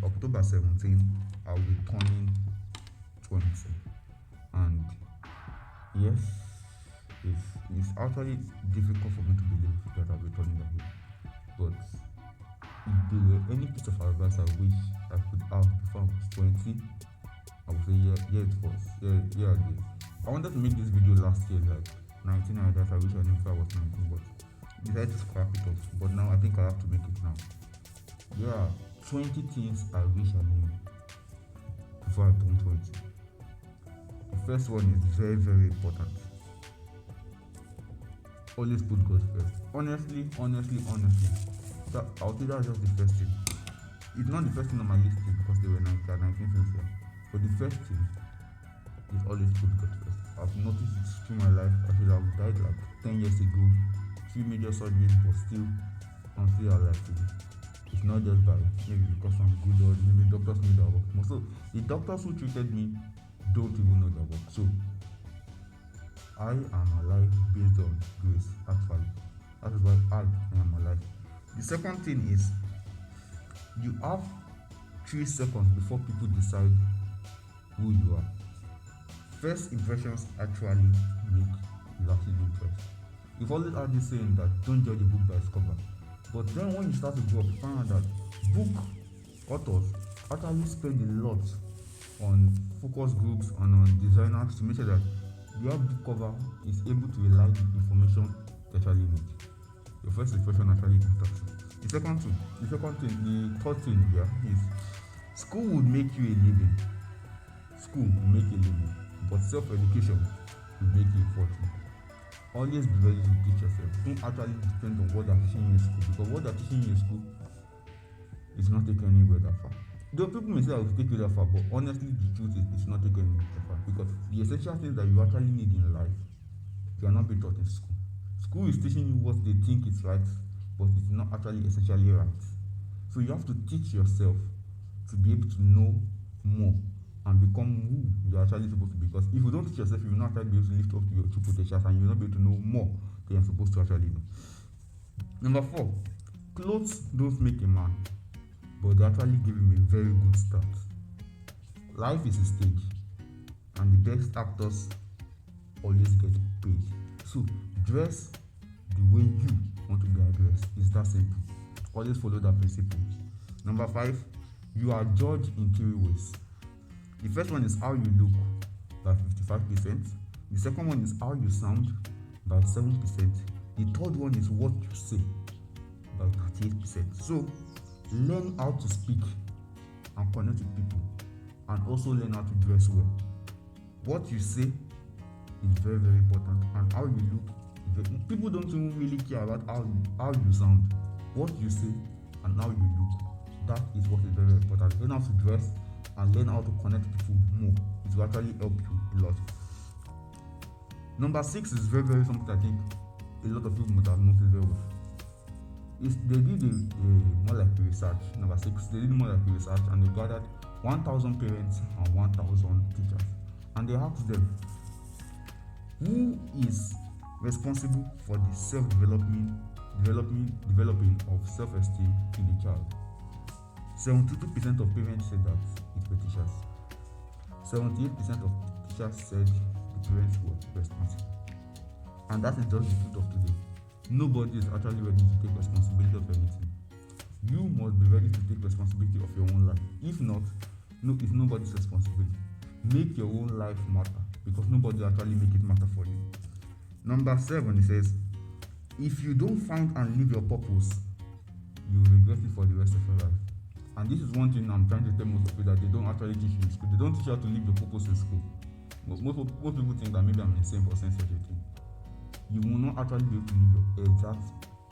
October 17, I'll be turning 20. And yes, it's actually difficult for me to believe that I'll be turning that age. But if there were any piece of advice I wish I could have before I was 20, I would say yeah it was. Yeah it is. I wanted to make this video last year, like 19 ideas I wish I knew before I was 19, but decided to scrap it off. But now I think I have to make it now. Yeah, 20 things I wish I knew before I turned 20. The first one is very, very important. Always put God first. Honestly. I'll say that's just the first thing. It's not the first thing on my list because they were 19 things here. But the first thing is always put God first. I've noticed it through my life. I should have died like 10 years ago, 3 major surgeries, but I'm still alive today. It's not just by maybe because I'm good or maybe doctors know their work. So the doctors who treated me don't even know their work. So I am alive based on grace, actually. That is why I am alive. The second thing is you have 3 seconds before people decide who you are. First impressions actually make lasting impressions. You've always heard this saying that don't judge a book by its cover. But then when you start to grow up, you find out that book authors actually spend a lot on focus groups and on designers to make sure that your book cover is able to relay the information you actually need. Your first impression actually matters. The third thing here is school would make you a living. School will make a living, but self-education will make you a fortune. Always be ready to teach yourself. Don't actually depend on what they're teaching you in school, because what they're teaching you in school is not taking anywhere that far. Though people may say I will take you that far, but honestly the truth is it's not taking anywhere that far, because the essential things that you actually need in life cannot be taught in school. School is teaching you what they think is right, but it's not actually essentially right. So you have to teach yourself to be able to know more and become who you're actually supposed to be. Because if you don't teach yourself, you will not actually be able to lift up to your true potentials and you will not be able to know more than you're supposed to actually know. Number 4, clothes don't make a man, but they actually give him a very good start. Life is a stage, and the best actors always get paid. So dress the way you want to be addressed. It's that simple. Always follow that principle. Number 5, you are judged in 3 ways. The first one is how you look by 55%. The second one is how you sound by 7%. The third one is what you say by 38%. So learn how to speak and connect with people, and also learn how to dress well. What you say is very, very important, and how you look. People don't even really care about how you sound. What you say and how you look, that is what is very, very important. Learn how to dress and learn how to connect people more. It will actually help you a lot. Number 6 is very, very something I think a lot of people must have noticed very well. They did more like a research. Number 6, they did more like a research, and they gathered 1,000 parents and 1,000 teachers, and they asked them who is responsible for the developing of self-esteem in a child. 72% of parents said that it were teachers. 78% of teachers said the parents were responsible. And that is just the truth of today. Nobody is actually ready to take responsibility of anything. You must be ready to take responsibility of your own life. If not, it's nobody's responsibility. Make your own life matter, because nobody will actually make it matter for you. Number 7, it says, if you don't find and live your purpose, you will regret it for the rest of your life. And this is one thing I'm trying to tell most of you, that they don't actually teach you in school. They don't teach you how to live your purpose in school. Most people think that maybe I'm insane for saying such a thing. You will not actually be able to live your exact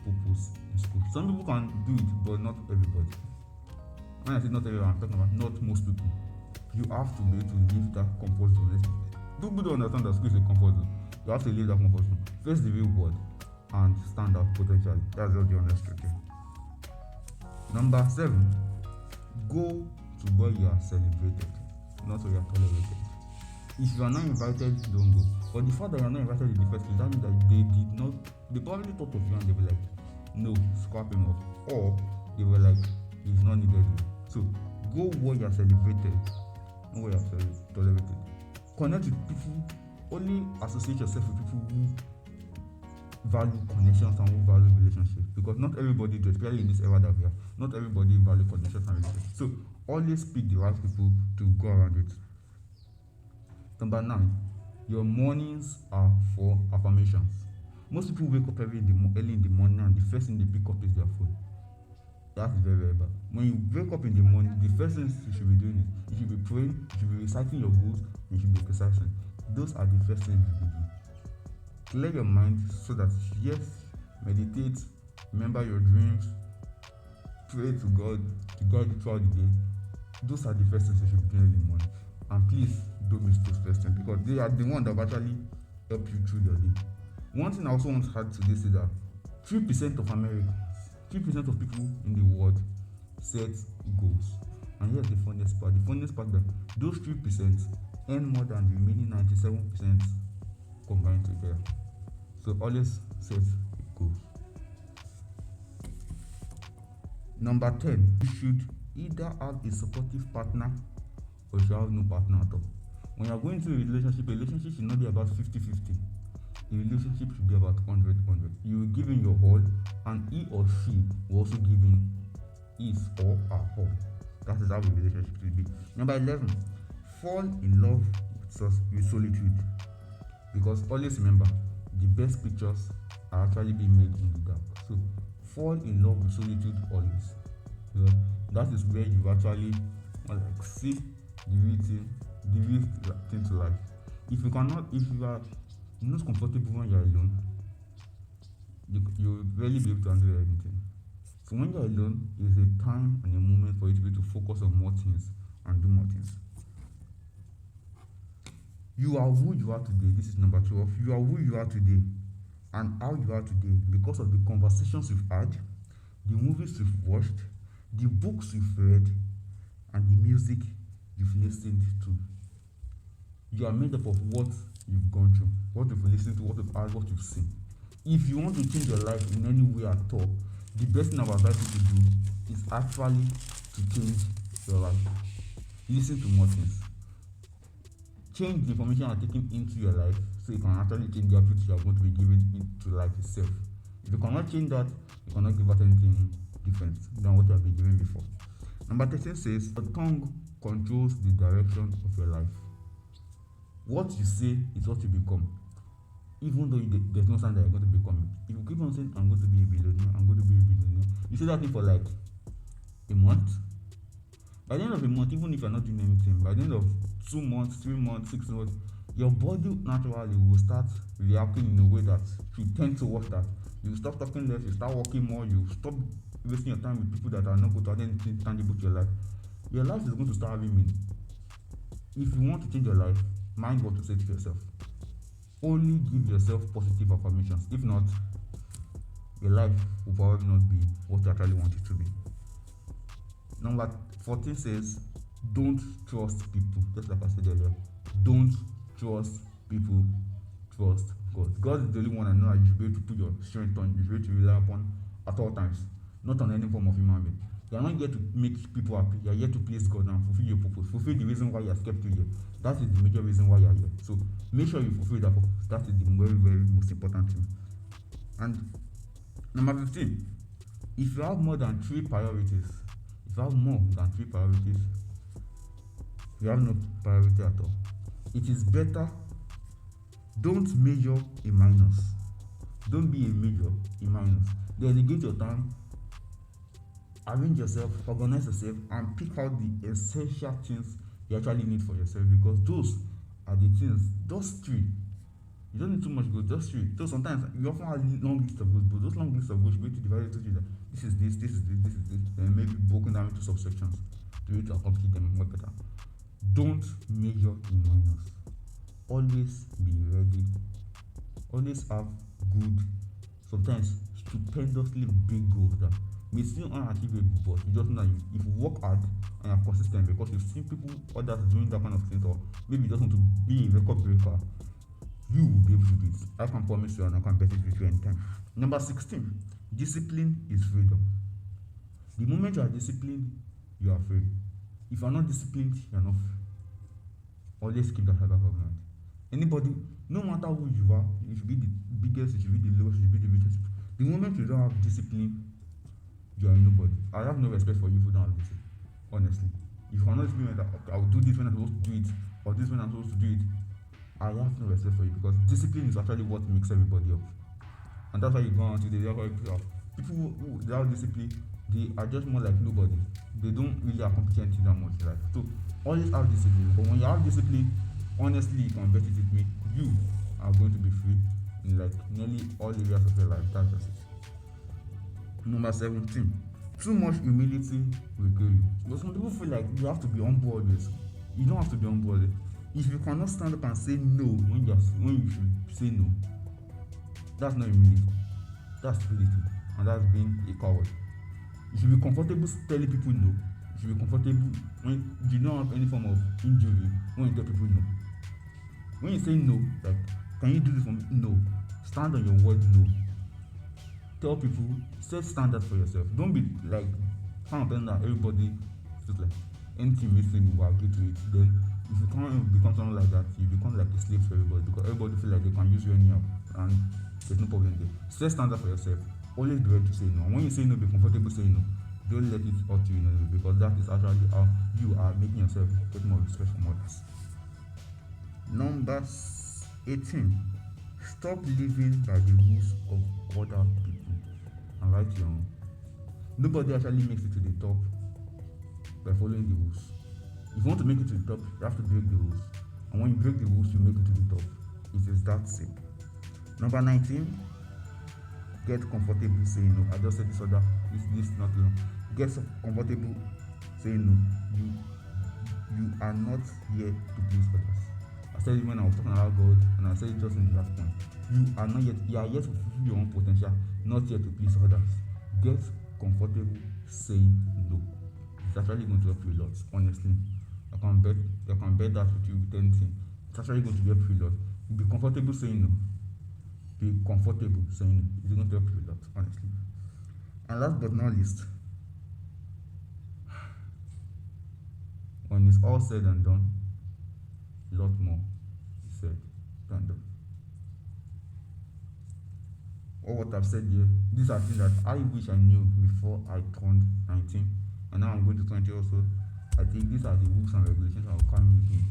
purpose in school. Some people can do it, but not everybody. When I say not everyone, I'm talking about not most people. You have to be able to leave that comfort zone. People don't understand that school is a comfort zone. You have to leave that comfort zone, face the real world, and stand out potentially. That's just the honest truth. Number 7, go to where you are celebrated, not where you are tolerated. If you are not invited, don't go. But the fact that you are not invited in the first place, that means that they probably thought of you and they were like, no, scrap him off. Or they were like, he's not needed. So Go where you are celebrated, not where you are tolerated. Connect with people. Only associate yourself with people who value connections and who value relationships, because not everybody does, especially in this era that we are. Not everybody value connections and relationships. So always pick the right people to go around with. Number 9, your mornings are for affirmations. Most people wake up early in the morning and the first thing they pick up is their phone. That is very, very bad. When you wake up in the morning, the first things you should be doing is you should be praying, you should be reciting your goals, you should be exercising. Those are the first things you should be doing. Clear your mind so that, yes, meditate, remember your dreams, pray to God throughout the day. Those are the first things you should be doing in the morning. And please don't miss those first things, because they are the ones that will actually help you through your day. One thing I also want to add to this is that 3% of Americans, 3% of people in the world set goals. And here's the funniest part. The funniest part that those 3% earn more than the remaining 97% combined together. So always set goals. Number 10, you should either have a supportive partner or you should have no partner at all. When you are going through a relationship should not be about 50-50. A relationship should be about 100-100. You will give in your all, and he or she will also give in his or her all. That is how a relationship should be. Number 11, fall in love with solitude. Because always remember, the best pictures are actually being made in the dark. So fall in love with solitude always. Because that is where you actually see the real thing to life. If you are not comfortable when you are alone, you will rarely be able to handle anything. So when you are alone, it is a time and a moment for you to be able to focus on more things and do more things. You are who you are today. This is number 12. You are who you are today and how you are today because of the conversations you've had, the movies you've watched, the books you've read, and the music you've listened to. You are made up of what you've gone through, what you've listened to, what you've heard, what you've seen. If you want to change your life in any way at all, the best thing I would advise you to do is actually to change your life. Listen to more things. Change the information you are taking into your life so you can actually change the output you are going to be giving into life itself. If you cannot change that, you cannot give out anything different than what you have been given before. Number 13 says, the tongue controls the direction of your life. What you say is what you become. Even though there's no sign that you're going to become it. If you keep on saying, I'm going to be a billionaire, I'm going to be a billionaire, you say that thing for like a month. By the end of a month, even if you're not doing anything, by the end of 2 months, 3 months, 6 months, your body naturally will start reacting in a way that you tend towards that. You stop talking less, you start working more, you stop wasting your time with people that are not going to add anything tangible to your life. Your life is going to start having meaning. If you want to change your life, mind what to say to yourself. Only give yourself positive affirmations. If not, your life will probably not be what you actually want it to be. Number 14 says, don't trust people. Just like I said earlier, don't trust people, trust God. God is the only one I know that you should be able to put your strength on, you should be able to rely upon at all times, not on any form of human being. You are not here to make people happy, you are here to please God and fulfill your purpose, fulfill the reason why you are kept here. That is the major reason why you are here. So make sure you fulfill that purpose. That is the very, very most important thing. And number 15, if you have more than 3 priorities, if you have more than 3 priorities, you have no priority at all. It is better, don't major in minus. Don't be a major in minus. Delegate your time, arrange yourself, organize yourself, and pick out the essential things you actually need for yourself, because those are the things, those 3. You don't need too much goals, just 3. So sometimes you often have a long list of goals, but those long lists of goals should be able to divide it to you that this is this, this is this, this is this, and maybe broken down into subsections to be able to accomplish them much better. Don't major in minus. Always be ready. Always have good, sometimes stupendously big goals that may seem unachievable, but you just know that if you work hard and you're consistent, because you've seen people, others doing that kind of thing, or maybe you just want to be a record breaker, you will be able to do it. I can promise you, and I can bet it with you anytime. Number 16, discipline is freedom. The moment you are disciplined, you are free. If you're not disciplined, you're not free. Always keep that at the back of mind. Anybody, no matter who you are, you should be the biggest, you should be the lowest, you should be the richest. The moment you don't have discipline, you are nobody. I have no respect for you if you don't have discipline. Honestly. If you are not disciplined, okay, I'll do this when I'm supposed to do it, or this when I'm supposed to do it. I have no respect for you because discipline is actually what makes everybody up. And that's why you go on to the people who without discipline, they are just more like nobody. They don't really accomplish anything that much in life. So always have discipline. But when you have discipline, honestly, you can bet it with me, you are going to be free in like nearly all areas of your life. That's just it. Number 17. Too much humility will kill you. But some people feel like you have to be humble always. You don't have to be humble. If you cannot stand up and say no when you should say no, that's not humility. That's stupidity. And that's being a coward. You should be comfortable telling people no. You should be comfortable when you don't have any form of injury when you tell people no. When you say no, like, can you do this for me? No. Stand on your word, no. Tell people, set standards for yourself. Don't be like kind of person that everybody feels like anything missing will agree to it. Then if you can't become someone like that, you become like a slave to everybody because everybody feel like they can use you anyhow and there's no problem there. Set standards for yourself. Always be ready to say no. And when you say no, be comfortable saying no. Don't let it hurt you in a way because that is actually how you are making yourself get more respect from others. Number 18. Stop living by the rules of other people and write your own. Nobody actually makes it to the top by following the rules. If you want to make it to the top, you have to break the rules. And when you break the rules, you make it to the top. It is that simple. Number 19. Get comfortable saying no. I just said this other. This not long. Get comfortable saying no. You are not here to please others. I said it when I was talking about God, and I said it just in the last point. You are yet to fulfill your own potential, not here to please others. Get comfortable saying no. It's actually going to help you a lot, honestly. I can bet that with you with anything. It's actually going to help you a lot. Be comfortable saying no. Be comfortable saying no. It's going to help you a lot, honestly. And last but not least, when it's all said and done, a lot more is said than done. All what I've said here, these are things that I wish I knew before I turned 19, and now I'm going to 20 also. I think these are the rules and regulations that will come with me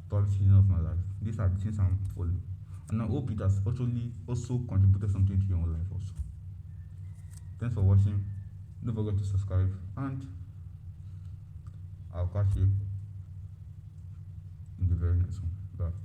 throughout the season of my life. These are the things I'm following, and I hope it has actually also contributed something to your own life also. Thanks for watching. Don't forget to subscribe, and I'll catch you in the very next one. Bye.